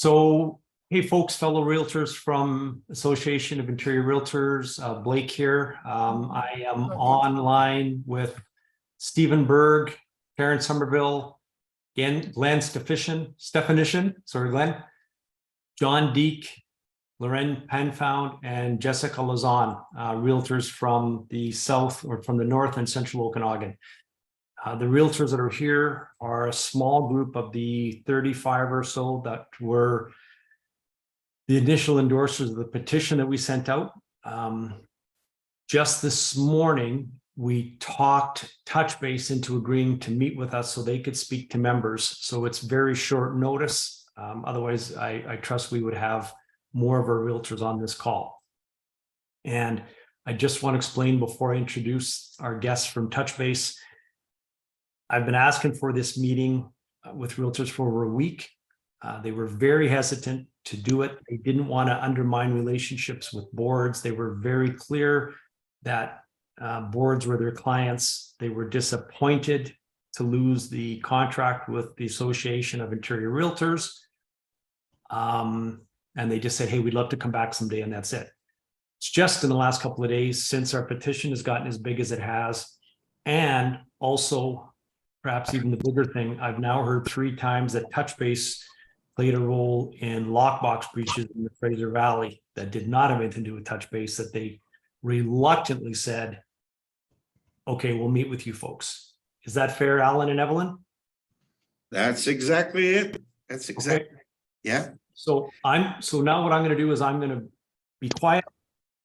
So, hey folks, fellow realtors from Association of Interior Realtors, Blake here. I am online with Stephen Berg, Karen Somerville, Glenn Stephanician, John Deek, Loren Panfound, and Jessica Lazan, realtors from the south or from the north and central Okanagan. The realtors that are here are a small group of the 35 or so that were the initial endorsers of the petition that we sent out. Just this morning, we talked Touchbase into agreeing to meet with us so they could speak to members. So it's very short notice. Otherwise, I trust we would have more of our realtors on this call. And I just want to explain before I introduce our guests from Touchbase. I've been asking for this meeting with realtors for over a week. They were very hesitant to do it. They didn't want to undermine relationships with boards. They were very clear that boards were their clients. They were disappointed to lose the contract with the Association of Interior Realtors. And they just said, hey, we'd love to come back someday, and that's it. It's just in the last couple of days since our petition has gotten as big as it has. And also, perhaps even the bigger thing, I've now heard 3 times that Touchbase played a role in lockbox breaches in the Fraser Valley that did not have anything to do with Touchbase, that they reluctantly said, okay, we'll meet with you folks. Is that fair, Alan and Evelyn? That's exactly it. That's exactly, okay. Yeah. So now what I'm going to do is I'm going to be quiet.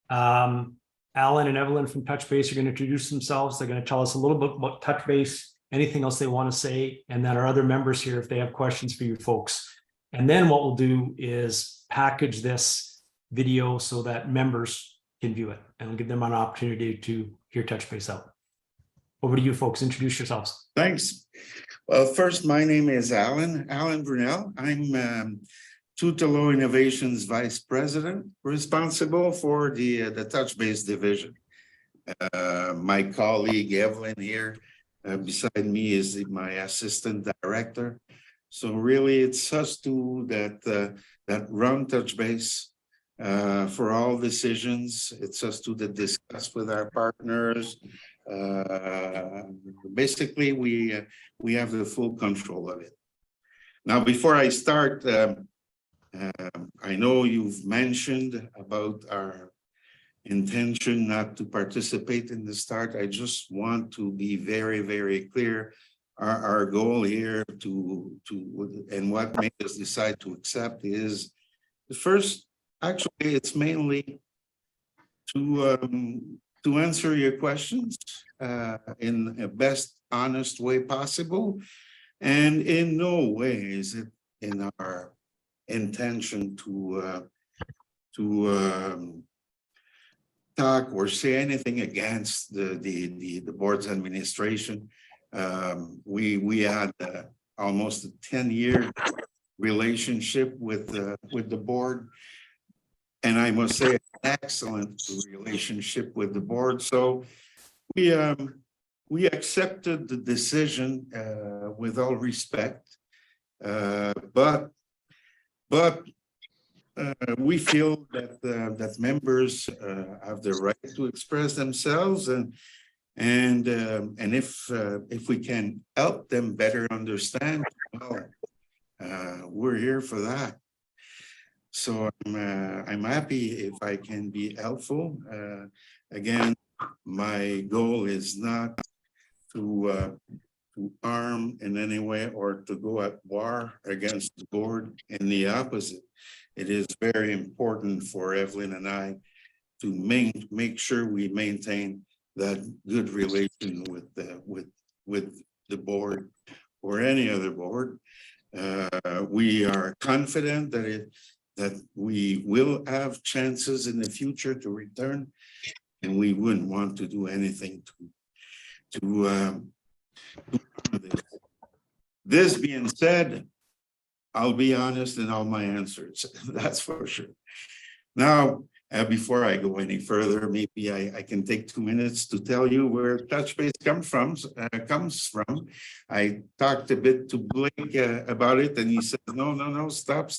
Alan and Evelyn from Touchbase are going to introduce themselves. They're going to tell us a little bit about Touchbase, anything else they want to say, and then our other members here, if they have questions for you folks. And then what we'll do is package this video so that members can view it, and we'll give them an opportunity to hear Touchbase out. Over to you folks, introduce yourselves. Thanks. Well, first, my name is Alan Brunel. I'm Tutelo Innovations Vice President, responsible for the Touchbase division. My colleague Evelyn here beside me is my assistant director. So really, it's us two that run Touchbase for all decisions. It's us two that discuss with our partners. Basically, we have the full control of it. Now, before I start, I know you've mentioned about our intention not to participate in the start. I just want to be very, very clear. Our goal here and what made us decide to accept is the first, actually, it's mainly to answer your questions in the best honest way possible. And in no way is it in our intention to talk or say anything against the board's administration. We had almost a 10-year relationship with the board, and I must say, an excellent relationship with the board. So we accepted the decision with all respect, but we feel that members have the right to express themselves, and if we can help them better understand, well, we're here for that. So I'm happy if I can be helpful. Again, my goal is not to harm in any way or to go at war against the board. In the opposite, it is very important for Evelyn and I to make sure we maintain that good relation with the board or any other board. We are confident that we will have chances in the future to return, and we wouldn't want to do anything to this. This being said, I'll be honest in all my answers. That's for sure. Now, before I go any further, maybe I can take 2 minutes to tell you where Touchbase comes from. I talked a bit to Blake about it, and he said, no, stop.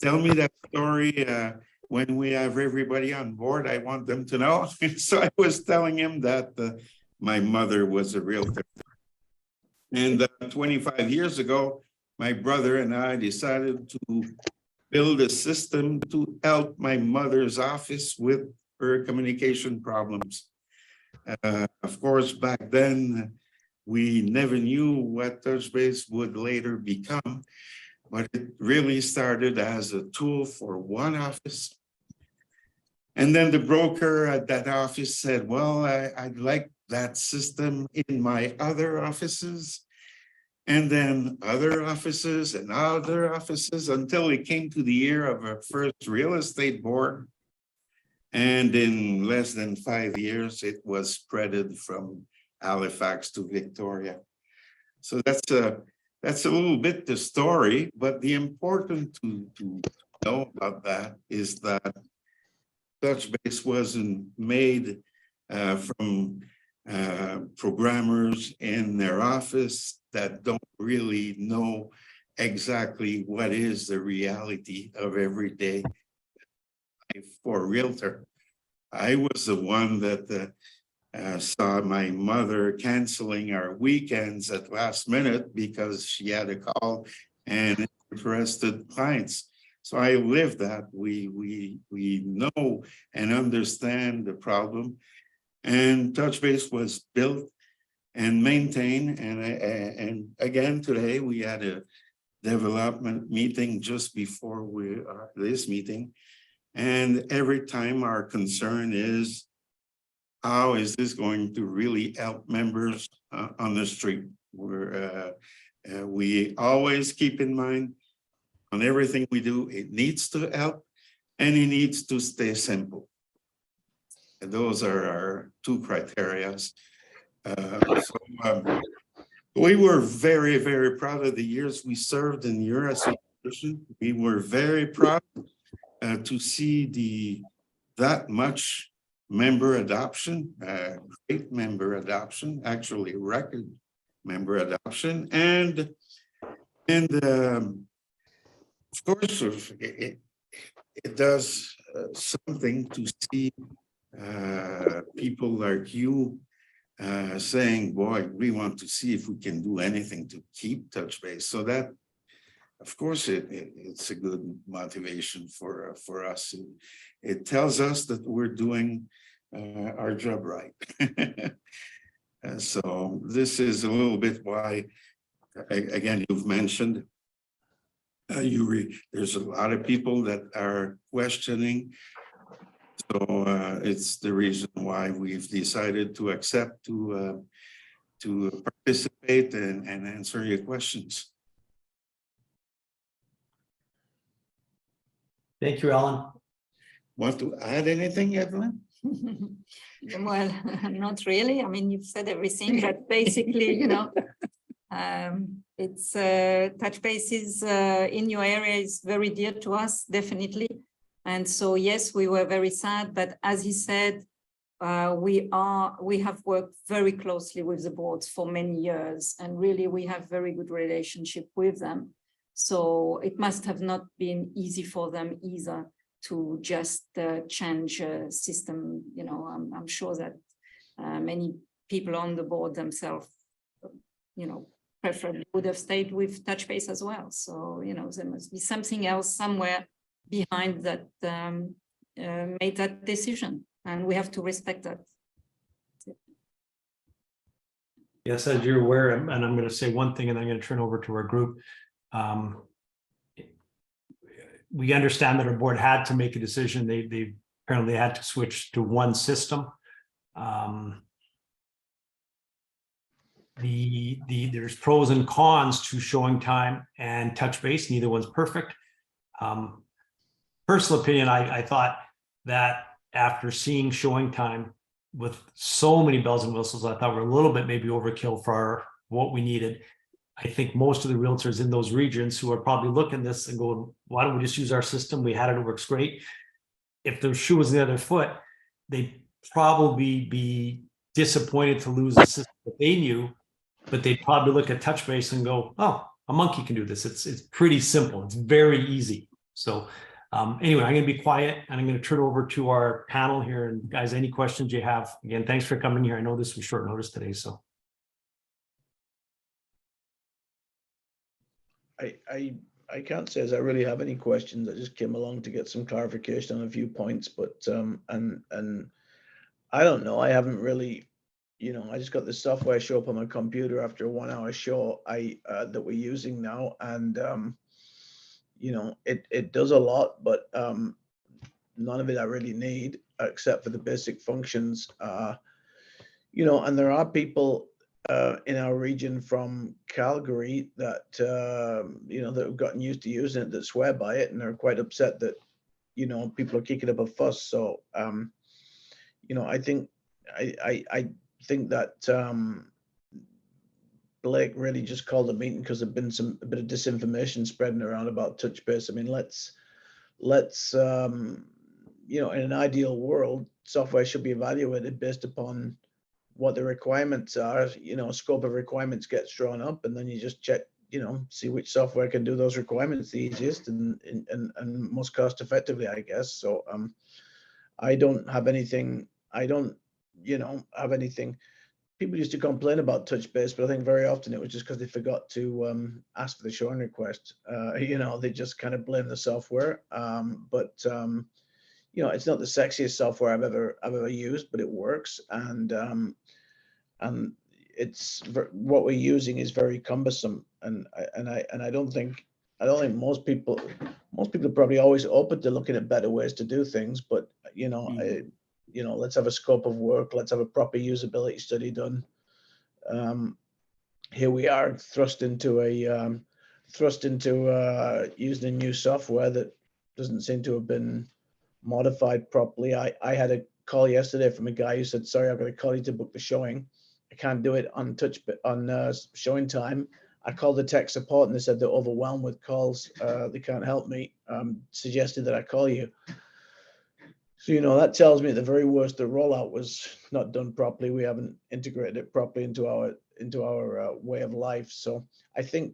tell me that story when we have everybody on board. I want them to know. So I was telling him that my mother was a realtor. And 25 years ago, my brother and I decided to build a system to help my mother's office with her communication problems. Of course, back then, we never knew what Touchbase would later become, but it really started as a tool for one office. And then the broker at that office said, well, I'd like that system in my other offices, and then other offices and other offices, until it came to the ear of our first real estate board. And in less than 5 years, it was spreaded from Halifax to Victoria. So that's a little bit the story, but the important to know about that is that Touchbase wasn't made from programmers in their office that don't really know exactly what is the reality of everyday life for a realtor. I was the one that saw my mother canceling our weekends at last minute because she had a call and interested clients. So I lived that. We know and understand the problem. And Touchbase was built and maintained. And again, today we had a development meeting just before this meeting. And every time our concern is, how is this going to really help members on the street? We always keep in mind, on everything we do, it needs to help and it needs to stay simple. And those are our two criteria. We were very, very proud of the years we served in your association. We were very proud to see that much member adoption, great member adoption, actually record member adoption, and of course, it does something to see people like you saying, boy, we want to see if we can do anything to keep Touchbase. So that, of course, it's a good motivation for us. It tells us that we're doing our job right. So this is a little bit why, again, you've mentioned, there's a lot of people that are questioning. So it's the reason why we've decided to accept to participate and answer your questions. Thank you, Alan. Want to add anything, Evelyn? Well, not really. I mean, you've said everything, but basically, you know, it's Touchbase is in your area is very dear to us, definitely. And so, yes, we were very sad, but as he said, we have worked very closely with the boards for many years, and really we have very good relationship with them. So it must have not been easy for them either to just change a system. You know, I'm sure that many people on the board themselves, you know, preferably would have stayed with Touchbase as well. So, you know, there must be something else somewhere behind that made that decision, and we have to respect that. Yes, as you're aware, and I'm going to say one thing, and I'm going to turn over to our group. We understand that our board had to make a decision. They apparently had to switch to one system. There's pros and cons to Showing Time and Touchbase. Neither one's perfect. Personal opinion, I thought that after seeing Showing Time with so many bells and whistles, I thought we're a little bit maybe overkill for what we needed. I think most of the realtors in those regions who are probably looking at this and going, why don't we just use our system? We had it, it works great. If the shoe was the other foot, they'd probably be disappointed to lose the system that they knew, but they'd probably look at Touchbase and go, oh, a monkey can do this. It's pretty simple. It's very easy. So anyway, I'm going to be quiet and I'm going to turn it over to our panel here. And guys, any questions you have, again, thanks for coming here. I know this was short notice today, so. I can't say as I really have any questions. I just came along to get some clarification on a few points, but and I don't know. I haven't really, you know, I just got the software show up on my computer after a 1 hour show that we're using now, and you know, it does a lot, but none of it I really need except for the basic functions. You know, and there are people in our region from Calgary that you know, that have gotten used to using it, that swear by it, and they're quite upset that, you know, people are kicking up a fuss. So you know, I think that Blake really just called a meeting because there've been a bit of disinformation spreading around about Touchbase. I mean, let's you know, in an ideal world, software should be evaluated based upon what the requirements are. You know, scope of requirements gets drawn up, and then you just check, you know, see which software can do those requirements the easiest and most cost effectively, I guess. So I don't have anything. I don't, you know, have anything. People used to complain about Touchbase, but I think very often it was just because they forgot to ask for the showing request. You know, they just kind of blame the software. You know, it's not the sexiest software I've ever used, but it works, and it's what we're using is very cumbersome, and I don't think most people are probably always open to looking at better ways to do things, but you know, you know, let's have a scope of work, let's have a proper usability study done. Here we are thrust into using a new software that doesn't seem to have been modified properly. I had a call yesterday from a guy who said, sorry, I've got to call you to book the showing. I can't do it on showing time. I called the tech support and they said they're overwhelmed with calls. They can't help me. Suggested that I call you. So, you know, that tells me at the very worst, the rollout was not done properly. We haven't integrated it properly into our way of life. So I think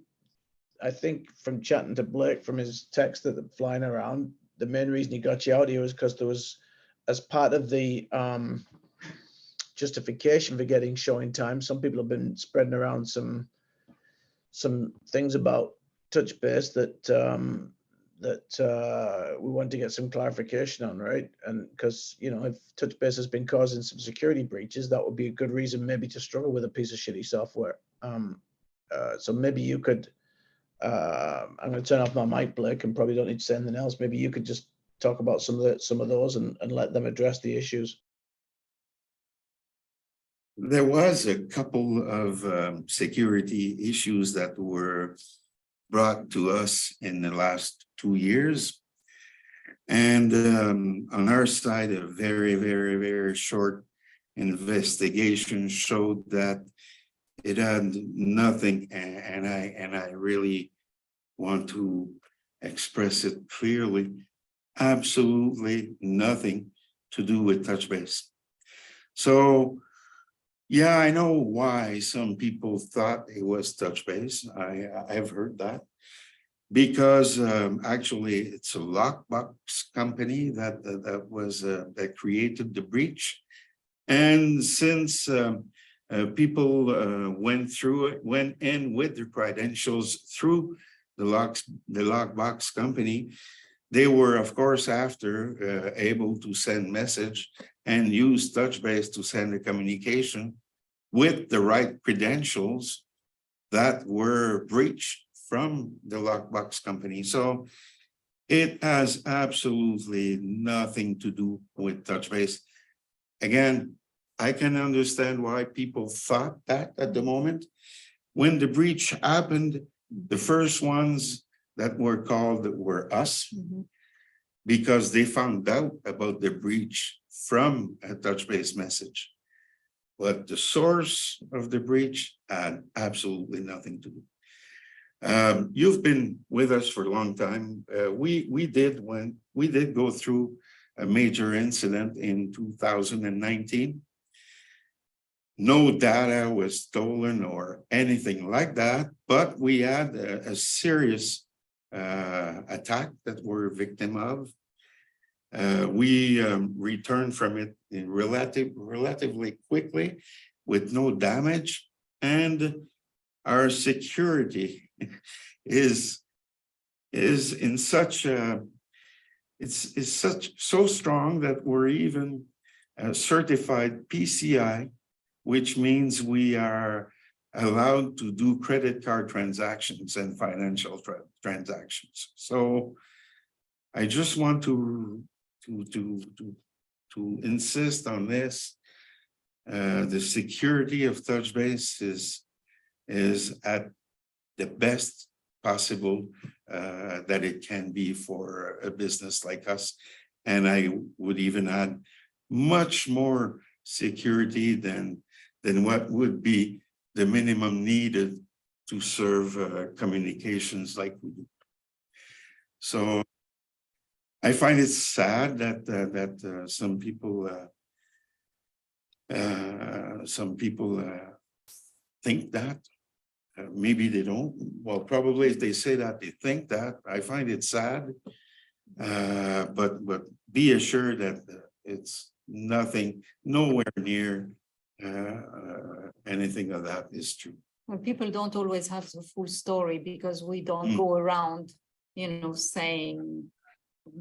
from chatting to Blake, from his text that are flying around, the main reason he got you out here was because there was, as part of the justification for getting showing time, some people have been spreading around some things about Touchbase that we want to get some clarification on, right? And because, you know, if Touchbase has been causing some security breaches, that would be a good reason maybe to struggle with a piece of shitty software. So maybe you could, I'm going to turn off my mic, Blake, and probably don't need to say anything else. Maybe you could just talk about some of those and let them address the issues. There was a couple of security issues that were brought to us in the last 2 years. And on our side, a very, very, very short investigation showed that it had nothing, and I really want to express it clearly, absolutely nothing to do with Touchbase. So, yeah, I know why some people thought it was Touchbase. I've heard that. Because actually it's a lockbox company that created the breach. And since people went in with their credentials through the lockbox company, they were, of course, after able to send message and use Touchbase to send a communication with the right credentials that were breached from the lockbox company. So it has absolutely nothing to do with Touchbase. Again, I can understand why people thought that at the moment. When the breach happened, the first ones that were called were us, because they found out about the breach from a Touchbase message. But the source of the breach had absolutely nothing to do. You've been with us for a long time. We did go through a major incident in 2019. No data was stolen or anything like that, but we had a serious attack that we're victim of. We returned from it in relatively quickly with no damage, and our security is in such a, it's so strong that we're even certified PCI, which means we are allowed to do credit card transactions and financial transactions. So I just want to insist on this. The security of Touchbase is at the best possible that it can be for a business like us. And I would even add much more security than what would be the minimum needed to serve communications like we do. So I find it sad that some people think that. Maybe they don't. Well, probably if they say that, they think that. I find it sad, but be assured that it's nothing, nowhere near anything of that is true. Well, people don't always have the full story because we don't go around, saying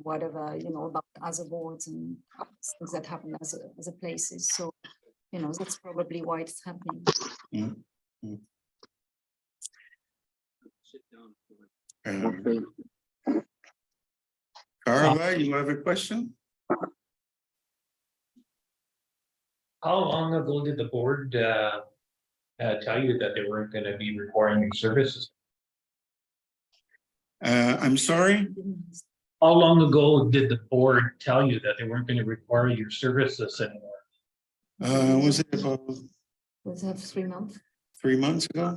whatever, about other boards and things that happen as a places. So, that's probably why it's happening. Carla, you have a question? How long ago did the board tell you that they weren't going to be requiring your services? I'm sorry? How long ago did the board tell you that they weren't going to require your services anymore? Was it about Was that 3 months? 3 months ago?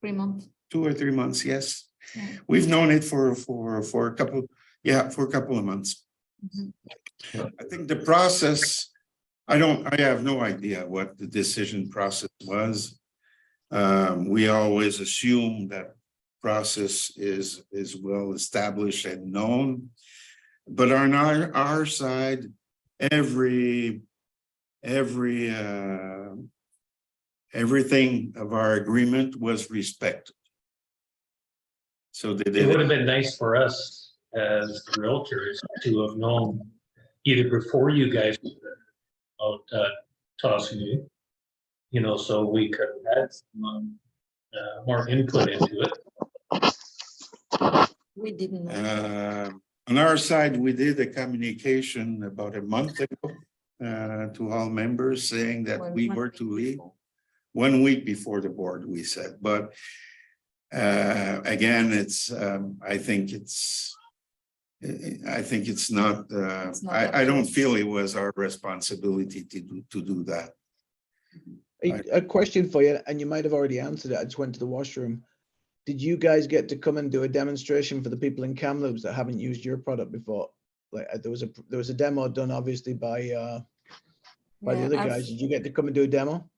3 months. 2 or 3 months, yes. Yeah. We've known it for a couple, for a couple of months. I think the process, I have no idea what the decision process was. We always assume that process is well established and known, but on our side, everything of our agreement was respected. So It would have been nice for us as realtors to have known either before you guys about tossing you, so we could have had some more input into it. We didn't know. On our side, we did a communication about a month ago to all members saying that we were to leave. 1 week before the board, we said, but again, it's I think it's not. I don't feel it was our responsibility to do that. A question for you, and you might have already answered it. I just went to the washroom. Did you guys get to come and do a demonstration for the people in Kamloops that haven't used your product before? Like there was a demo done obviously by the other guys. Did you get to come and do a demo?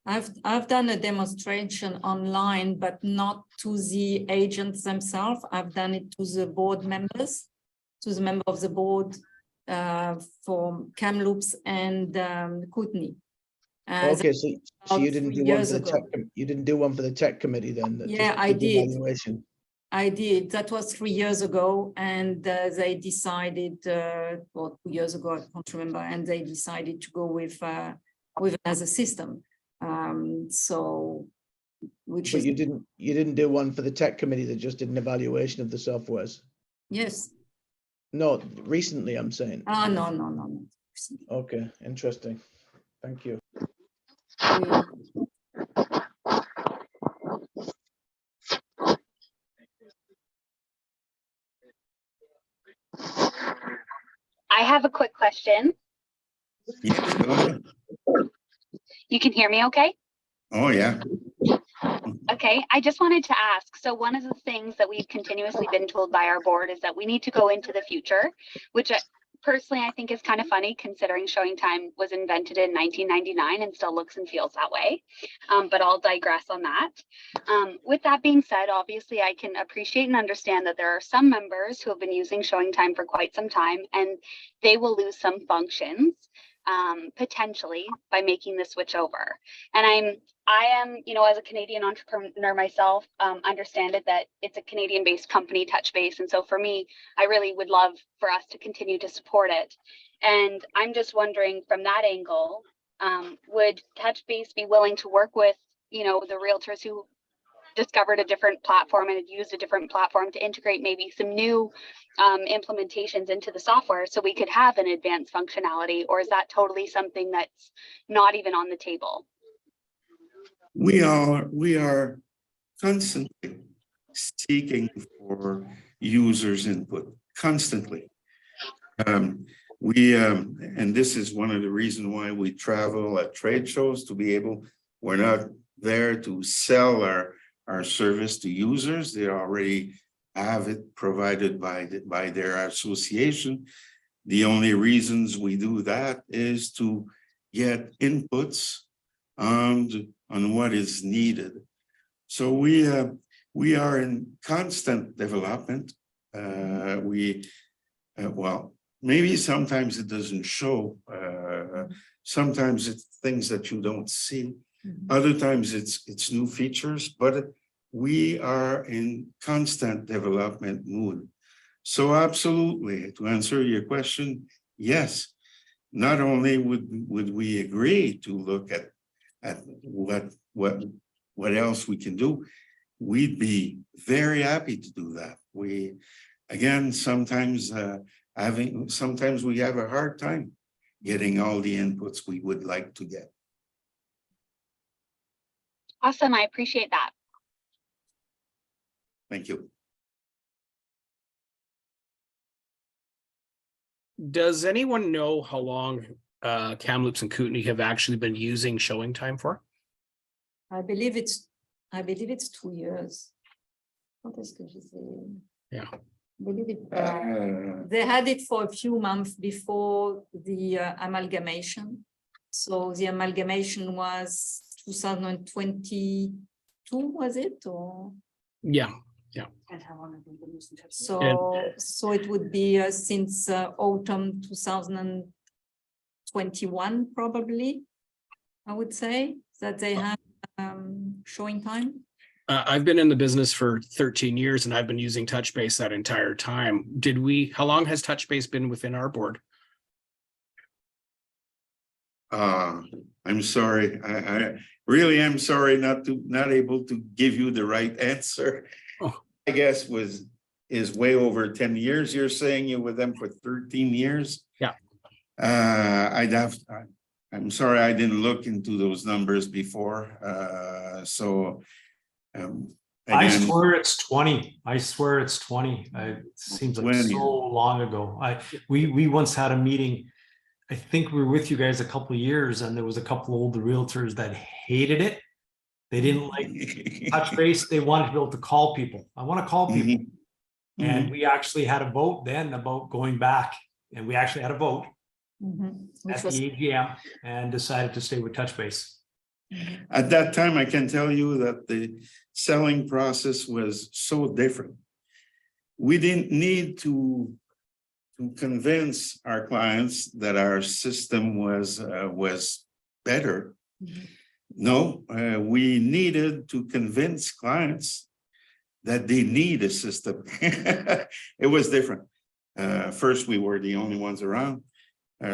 I've done a demonstration online, but not to the agents themselves. I've done it to the board members, to the member of the board for Kamloops and Kootenay. Okay, so you didn't do one for the tech. You didn't do one for the tech committee then? Yeah, I did. Evaluation. I did. That was 3 years ago, and they decided, or 2 years ago, I can't remember, and they decided to go with another system. But you didn't do one for the tech committee that just did an evaluation of the softwares? Yes. No, recently I'm saying. No. Okay, interesting. Thank you. I have a quick question. Yes, go ahead. You can hear me okay? Oh, yeah. Okay, I just wanted to ask, so one of the things that we've continuously been told by our board is that we need to go into the future, which personally, I think is kind of funny considering showing time was invented in 1999 and still looks and feels that way. But I'll digress on that. With that being said, obviously I can appreciate and understand that there are some members who have been using showing time for quite some time and they will lose some functions potentially by making the switch over. And I am, you know, as a Canadian entrepreneur myself, understand it that it's a Canadian-based company, Touchbase. And so for me, I really would love for us to continue to support it. And I'm just wondering from that angle, would Touchbase be willing to work with, you know, the realtors who discovered a different platform and had used a different platform to integrate maybe some new implementations into the software so we could have an advanced functionality? Or is that totally something that's not even on the table? We are constantly seeking for users' input, constantly. And this is one of the reasons why we travel at trade shows, to be able, we're not there to sell our service to users. They already have it provided by their association. The only reasons we do that is to get inputs on what is needed. So we are in constant development. Well, maybe sometimes it doesn't show. Sometimes it's things that you don't see. Other times it's new features, but we are in constant development mood. So absolutely, to answer your question, yes. Not only would we agree to look at what else we can do, we'd be very happy to do that. We, again, sometimes we have a hard time getting all the inputs we would like to get. Awesome, I appreciate that. Thank you. Does anyone know how long Kamloops and Kootenay have actually been using showing time for? I believe it's 2 years. What est-ce que je sais? Yeah. I believe it, they had it for a few months before the amalgamation. So the amalgamation was 2022, was it? Or Yeah. so it would be since autumn 2021, probably, I would say, that they had showing time. I've been in the business for 13 years and I've been using Touchbase that entire time. How long has Touchbase been within our board? I'm sorry. I really am sorry not able to give you the right answer. Oh. I guess is way over 10 years. You're saying you're with them for 13 years? Yeah. I'm sorry, I didn't look into those numbers before. I again, swear it's 20. I swear it's 20. It seems like 20. so long ago. We once had a meeting. I think we were with you guys a couple of years, and there was a couple of older realtors that hated it. They didn't like Touchbase. They wanted to be able to call people. I want to call people. And we actually had a vote then about going back, and we actually had a vote at the AGM and decided to stay with Touchbase. At that time, I can tell you that the selling process was so different. We didn't need to convince our clients that our system was better. No, we needed to convince clients that they need a system. It was different. First, we were the only ones around.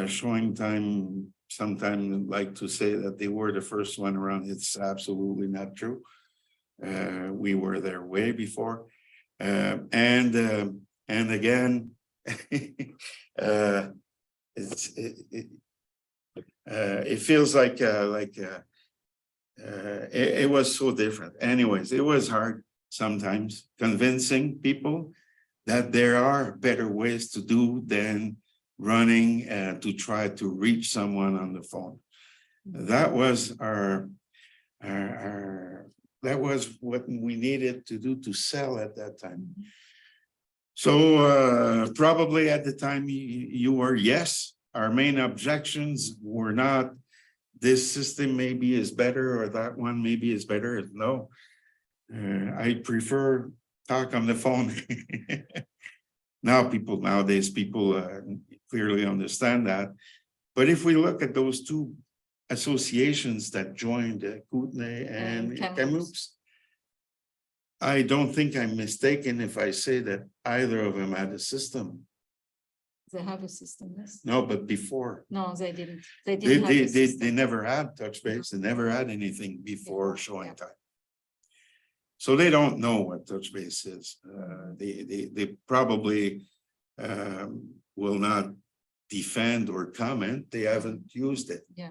Showing time, sometimes like to say that they were the first one around. It's absolutely not true. We were there way before. And again, it feels like it was so different. Anyways, it was hard sometimes convincing people that there are better ways to do than running to try to reach someone on the phone. That was that was what we needed to do to sell at that time. So probably at the time you were yes. Our main objections were not this system maybe is better or that one maybe is better. No, I prefer talk on the phone. Nowadays people clearly understand that. But if we look at those two associations that joined Kootenay and Kamloops, I don't think I'm mistaken if I say that either of them had a system. They have a system, yes. No, but before. No, they didn't. They didn't have a They system. never had Touchbase. They never had anything before Yeah, showing yeah. time. So they don't know what Touchbase is. They probably will not defend or comment. They haven't used it. Yeah.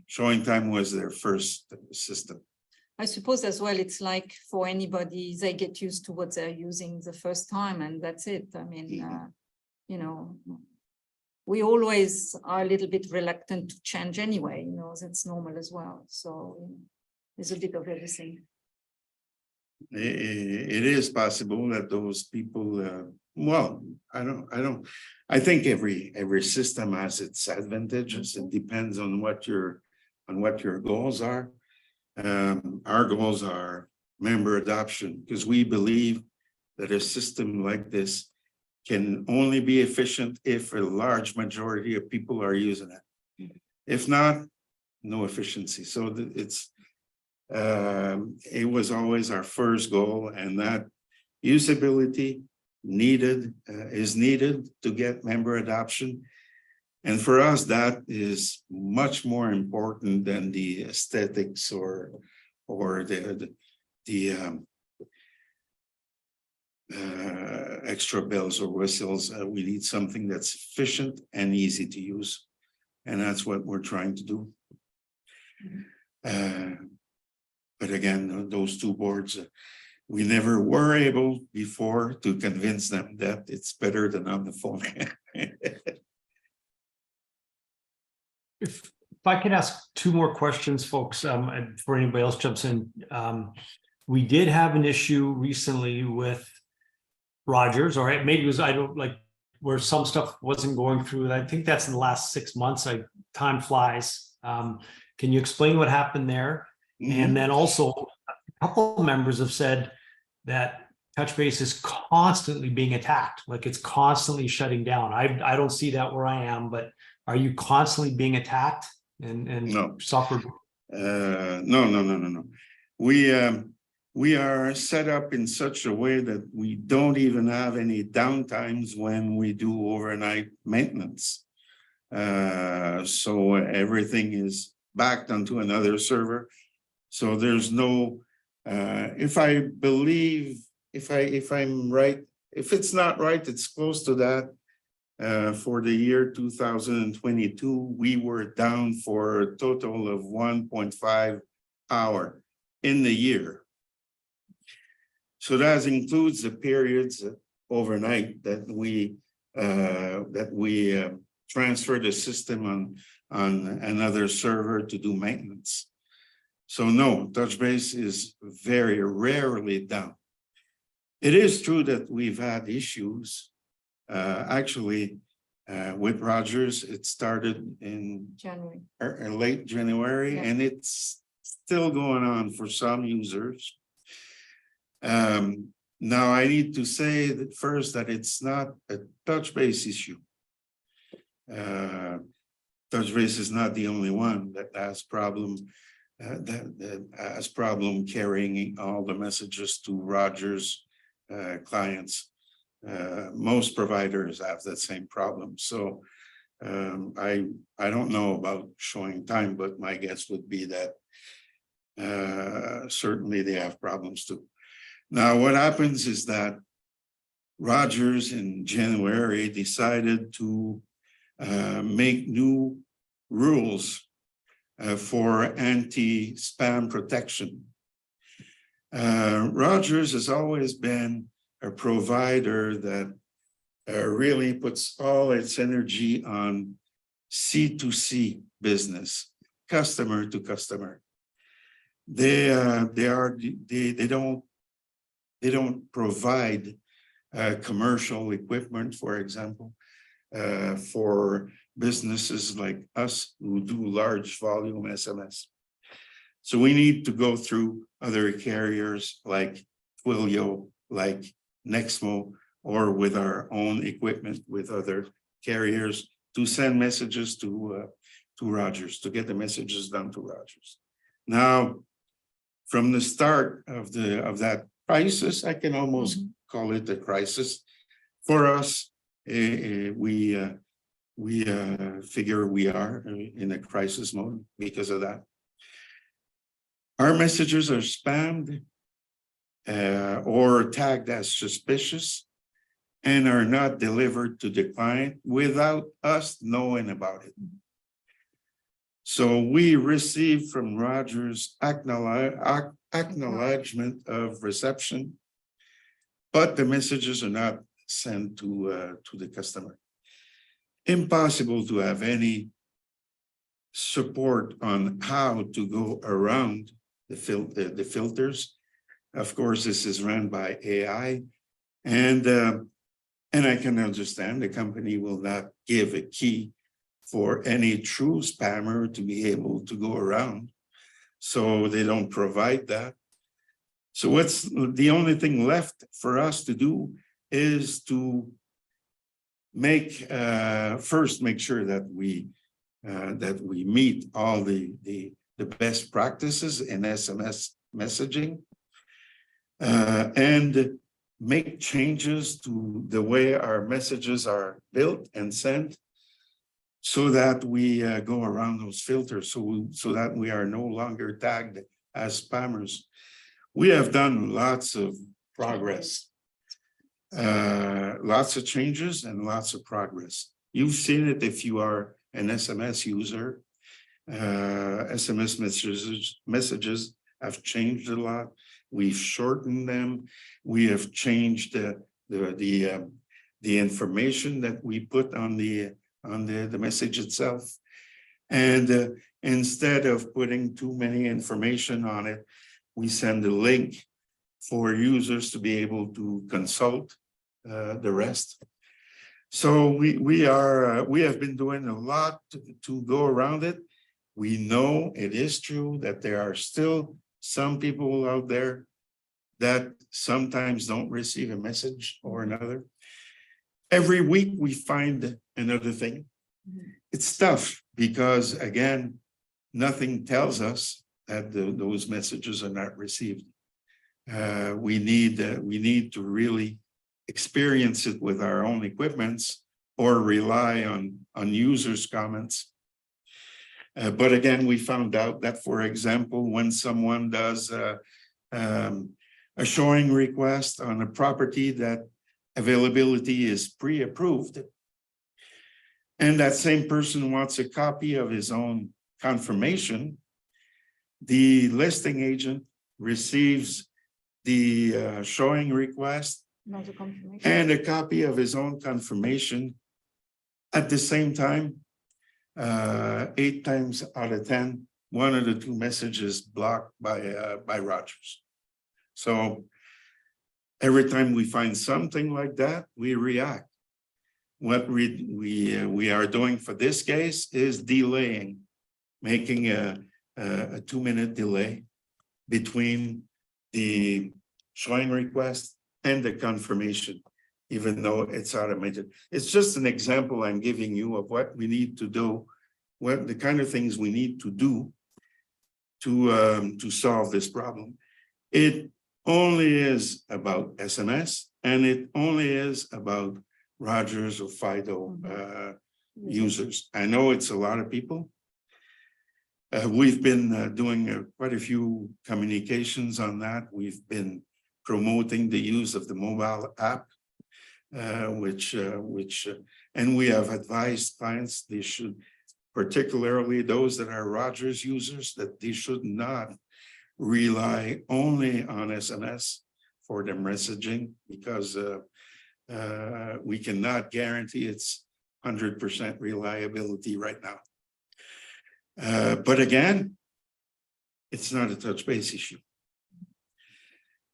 Showing time was their first system. I suppose as well, it's like for anybody, they get used to what they're using the first time and that's it. I mean, you know, we always are a little bit reluctant to change anyway, you know, that's normal as well. So there's a bit of everything. It is possible that those people, well, I think every system has its advantages. It depends on what your goals are. Our goals are member adoption because we believe that a system like this can only be efficient if a large majority of people are using it. If not, no efficiency. So it was always our first goal, and that usability is needed to get member adoption. And for us, that is much more important than the aesthetics or the extra bells or whistles. We need something that's efficient and easy to use. And that's what we're trying to do. But again, those two boards, we never were able before to convince them that it's better than on the phone. If I could ask two more questions, folks, and before anybody else jumps in. We did have an issue recently with Rogers, all right, maybe it was, I don't like, where some stuff wasn't going through. I think that's in the last 6 months. Time flies. Can you explain what happened there? And then also a couple of members have said that Touchbase is constantly being attacked, like it's constantly shutting down. I don't see that where I am, but are you constantly being attacked and No. suffered? No. We are set up in such a way that we don't even have any downtimes when we do overnight maintenance. So everything is backed onto another server. So there's no, if I'm right, if it's not right, it's close to that. For the year 2022, we were down for a total of 1.5 hour in the year. So that includes the periods overnight that we transfer the system on another server to do maintenance. So no, Touchbase is very rarely down. It is true that we've had issues. Actually, with Rogers, it started in January. late January, Yeah. and it's still going on for some users. Now I need to say that first that it's not a Touchbase issue. Touchbase is not the only one that has problem carrying all the messages to Rogers clients. Most providers have that same problem. So I don't know about showing time, but my guess would be that certainly they have problems too. Now, what happens is that Rogers in January decided to make new rules for anti-spam protection. Rogers has always been a provider that really puts all its energy on C2C business, customer to customer. They don't provide commercial equipment, for example, for businesses like us who do large volume SMS. So we need to go through other carriers like Twilio, like Nexmo, or with our own equipment with other carriers to send messages to Rogers, to get the messages down to Rogers. Now, from the start of that crisis, I can almost call it a crisis. For us, we figure we are in a crisis mode because of that. Our messages are spammed or tagged as suspicious and are not delivered to the client without us knowing about it. So we receive from Rogers acknowledgement of reception, but the messages are not sent to the customer. Impossible to have any support on how to go around the filters. Of course, this is run by AI, and I can understand the company will not give a key for any true spammer to be able to go around. So they don't provide that. So what's the only thing left for us to do is to first make sure that we meet all the best practices in SMS messaging, and make changes to the way our messages are built and sent, so that we go around those filters, so that we are no longer tagged as spammers. We have done lots of progress, lots of changes and lots of progress. You've seen it if you are an SMS user. SMS messages have changed a lot. We've shortened them. We have changed the information that we put on the message itself. And instead of putting too many information on it, we send a link for users to be able to consult the rest. So we have been doing a lot to go around it. We know it is true that there are still some people out there that sometimes don't receive a message or another. Every week we find another thing. It's tough because, again, nothing tells us that those messages are not received. We need to really experience it with our own equipments or rely on users' comments. But again, we found out that, for example, when someone does a showing request on a property that availability is pre-approved, and that same person wants a copy of his own confirmation, the listing agent receives the showing request Not a confirmation. and a copy of his own confirmation at the same time. 8 times out of 10, one of the two messages blocked by Rogers. So every time we find something like that, we react. What we are doing for this case is delaying, making a 2-minute delay between the showing request and the confirmation, even though it's automated. It's just an example I'm giving you of what we need to do, what the kind of things we need to do to solve this problem. It only is about SMS, and it only is about Rogers or Fido users. I know it's a lot of people. We've been doing quite a few communications on that. We've been promoting the use of the mobile app, and we have advised clients they should, particularly those that are Rogers users, that they should not rely only on SMS for their messaging, because we cannot guarantee it's 100% reliability right now. But again, it's not a Touchbase issue.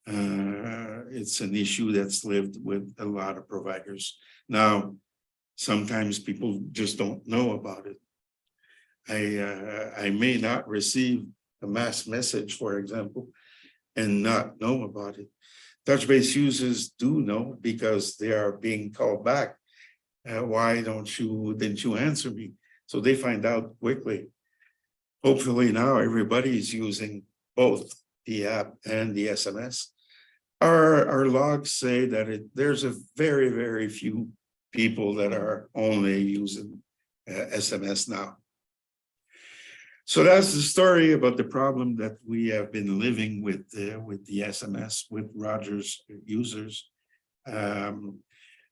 It's an issue that's lived with a lot of providers. Now, sometimes people just don't know about it. I may not receive a mass message, for example, and not know about it. Touchbase users do know because they are being called back. Why didn't you answer me? So they find out quickly. Hopefully now everybody is using both the app and the SMS. Our logs say that there's a very, very few people that are only using SMS now. So that's the story about the problem that we have been living with the SMS, with Rogers users. I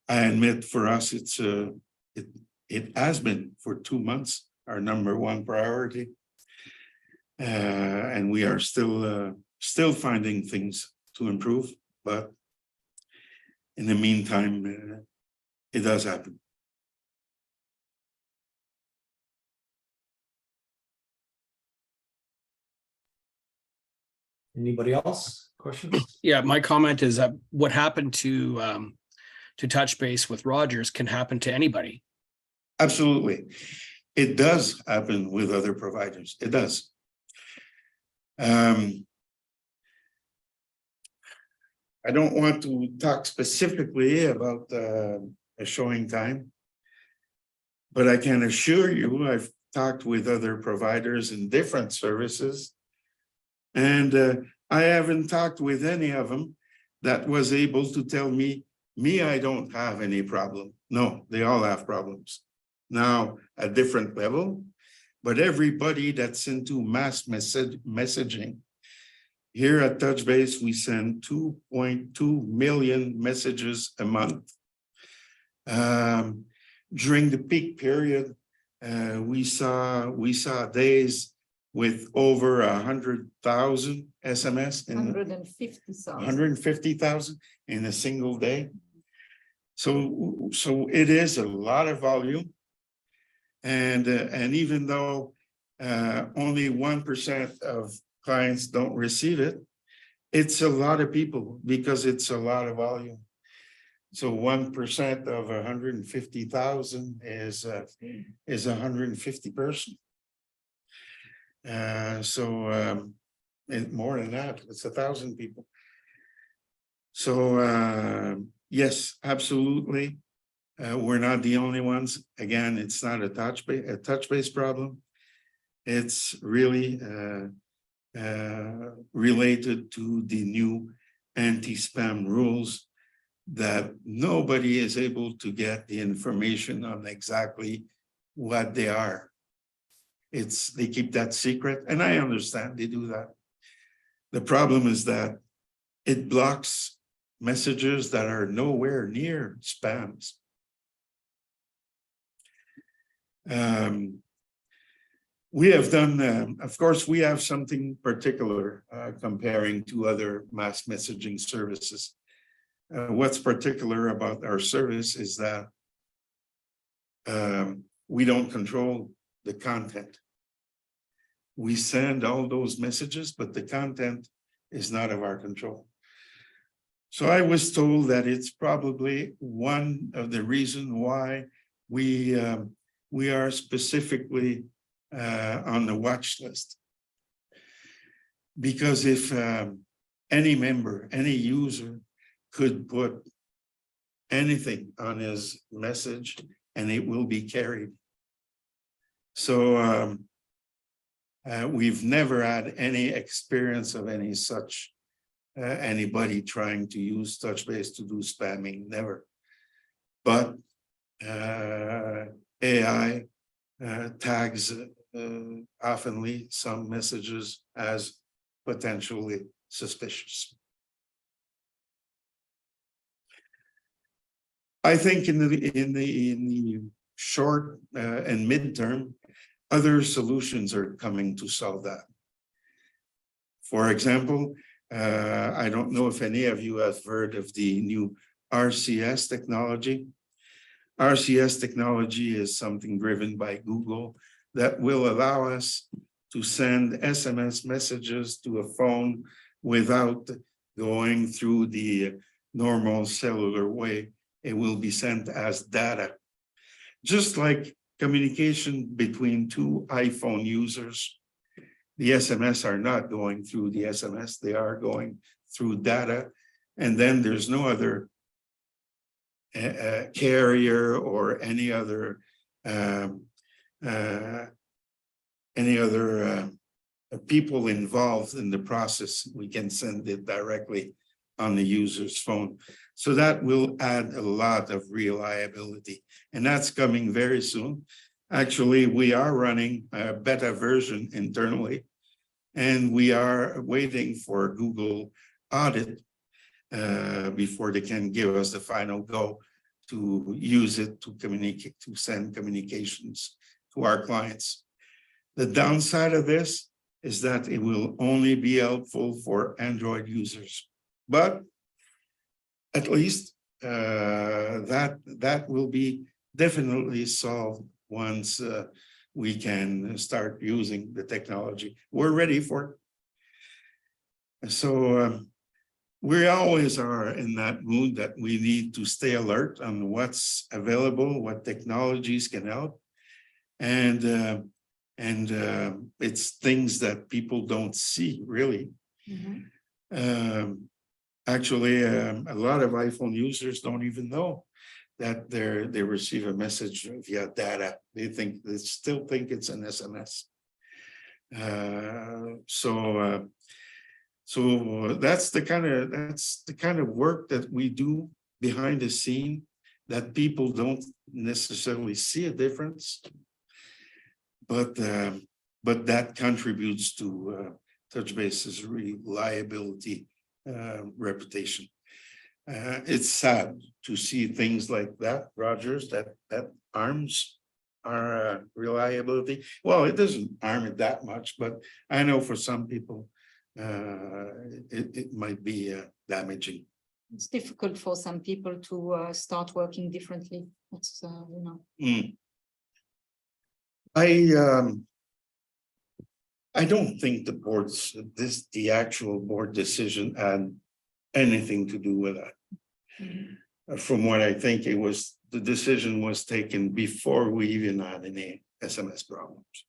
admit for us, it has been for 2 months our #1 priority. And we are still finding things to improve, but in the meantime, it does happen. Anybody else? Questions? Yeah, my comment is that what happened to Touchbase with Rogers can happen to anybody. Absolutely. It does happen with other providers. It does. I don't want to talk specifically about a showing time, but I can assure you I've talked with other providers in different services, and I haven't talked with any of them that was able to tell me, I don't have any problem. No, they all have problems. Now, a different level, but everybody that's into mass messaging, here at Touchbase, we send 2.2 million messages a month. During the peak period, we saw days with over 100,000 SMS and 150,000 in a single day. So it is a lot of volume. And even though only 1% of clients don't receive it, it's a lot of people because it's a lot of volume. So 1% of 150,000 is 150 person. And more than that, it's 1,000 people. So yes, absolutely. We're not the only ones. Again, it's not a Touchbase problem. It's really related to the new anti-spam rules that nobody is able to get the information on exactly what they are. They keep that secret, and I understand they do that. The problem is that it blocks messages that are nowhere near spams. We have done, of course, we have something particular comparing to other mass messaging services. What's particular about our service is that we don't control the content. We send all those messages, but the content is not of our control. So I was told that it's probably one of the reasons why we are specifically on the watch list. Because if any member, any user could put anything on his message and it will be carried. So we've never had any experience of any such anybody trying to use Touchbase to do spamming, never. But AI tags oftenly some messages as potentially suspicious. I think in the short and midterm, other solutions are coming to solve that. For example, I don't know if any of you have heard of the new RCS technology. RCS technology is something driven by Google that will allow us to send SMS messages to a phone without going through the normal cellular way. It will be sent as data. Just like communication between two iPhone users. The SMS are not going through the SMS, they are going through data. And then there's no other carrier or any other people involved in the process. We can send it directly on the user's phone. So that will add a lot of reliability, and that's coming very soon. Actually, we are running a beta version internally, and we are waiting for Google audit before they can give us the final go to use it to communicate, to send communications to our clients. The downside of this is that it will only be helpful for Android users, but at least that will be definitely solved once we can start using the technology. We're ready for it. So we always are in that mood that we need to stay alert on what's available, what technologies can help. And it's things that people don't see, really. Actually, a lot of iPhone users don't even know that they receive a message via data. They still think it's an SMS. So that's the kind of work that we do behind the scene that people don't necessarily see a difference, but that contributes to Touchbase's reliability reputation. It's sad to see things like that, Rogers, that harms our reliability. Well, it doesn't harm it that much, but I know for some people it might be damaging. It's difficult for some people to start working differently. That's I don't think the actual board decision had anything to do with that. From what I think, the decision was taken before we even had any SMS problems.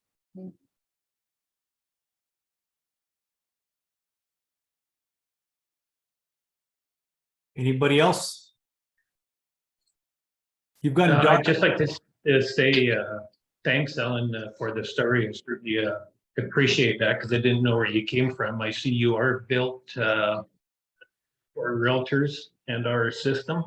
Anybody else? You've got a I'd just like to say thanks, Ellen, for the story. I certainly appreciate that because I didn't know where you came from. I see you are built for realtors and our system.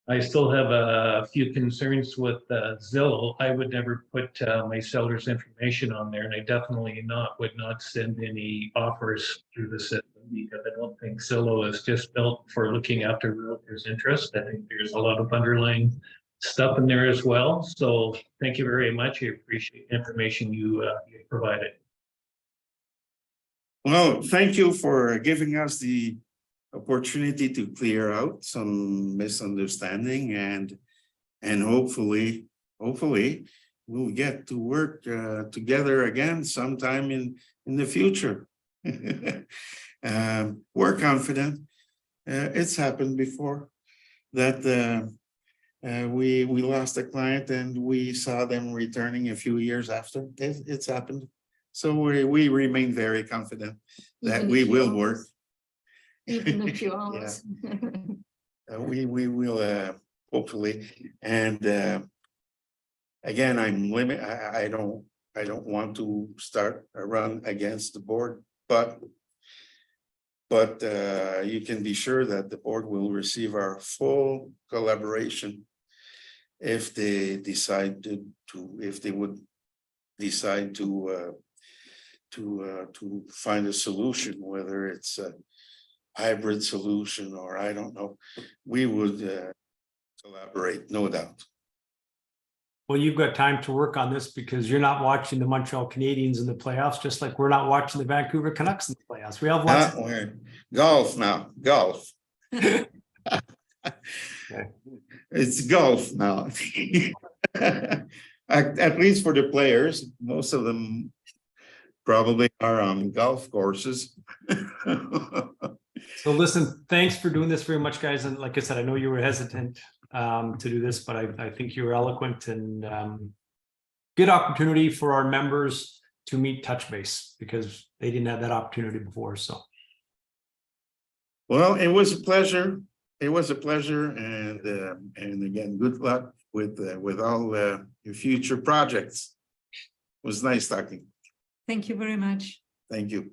I still have a few concerns with Zillow. I would never put my seller's information on there, and I definitely would not send any offers through the system because I don't think Zillow is just built for looking after realtors' interest. I think there's a lot of underlying stuff in there as well. So thank you very much. I appreciate the information you provided. Well, thank you for giving us the opportunity to clear out some misunderstanding, and hopefully we'll get to work together again sometime in the future. We're confident. It's happened before that we lost a client and we saw them returning a few years after. It's happened. So we remain very confident that we will work. Even a few hours. We will hopefully, and again, I don't want to start a run against the board, but you can be sure that the board will receive our full collaboration if they decide would decide to find a solution, whether it's a hybrid solution or I don't know. We would collaborate, no doubt. Well, you've got time to work on this because you're not watching the Montreal Canadiens in the playoffs, just like we're not watching the Vancouver Canucks in the playoffs. We have lots of golf now. Golf. It's golf now. At least for the players, most of them probably are on golf courses. So listen, thanks for doing this very much, guys. And like I said, I know you were hesitant to do this, but I think you were eloquent and good opportunity for our members to meet Touchbase because they didn't have that opportunity before. So. Well, it was a pleasure. It was a pleasure, and again, good luck with all your future projects. It was nice talking. Thank you very much. Thank you.